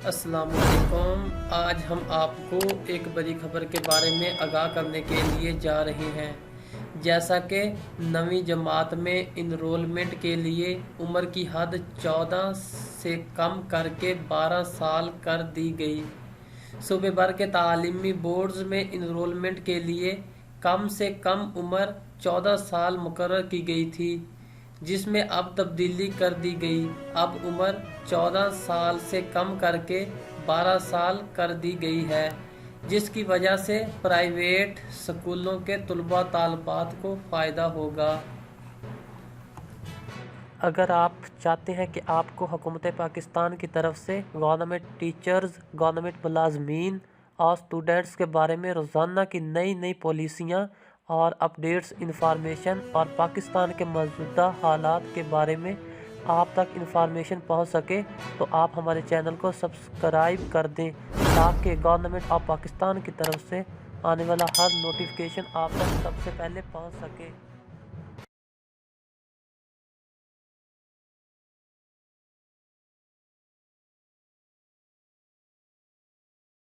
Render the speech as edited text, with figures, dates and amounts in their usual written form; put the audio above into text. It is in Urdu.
السلام علیکم۔ آج ہم آپ کو ایک بڑی خبر کے بارے میں آگاہ کرنے کے لیے جا رہے ہیں۔ جیسا کہ 9ویں جماعت میں انرولمنٹ کے لیے عمر کی حد 14 سے کم کر کے 12 سال کر دی گئی۔ صوبے بھر کے تعلیمی بورڈز میں انرولمنٹ کے لیے کم سے کم عمر 14 سال مقرر کی گئی تھی، جس میں اب تبدیلی کر دی گئی۔ اب عمر 14 سال سے کم کر کے 12 سال کر دی گئی ہے، جس کی وجہ سے پرائیویٹ اسکولوں کے طلباء طالبات کو فائدہ ہوگا۔ اگر آپ چاہتے ہیں کہ آپ کو حکومت پاکستان کی طرف سے گورنمنٹ ٹیچرز، گورنمنٹ ملازمین اور اسٹوڈنٹس کے بارے میں روزانہ کی نئی پالیسیاں اور اپڈیٹس انفارمیشن اور پاکستان کے موجودہ حالات کے بارے میں آپ تک انفارمیشن پہنچ سکے تو آپ ہمارے چینل کو سبسکرائب کر دیں تاکہ گورنمنٹ آف پاکستان کی طرف سے آنے والا ہر نوٹیفیکیشن آپ تک سب سے پہلے پہنچ سکے۔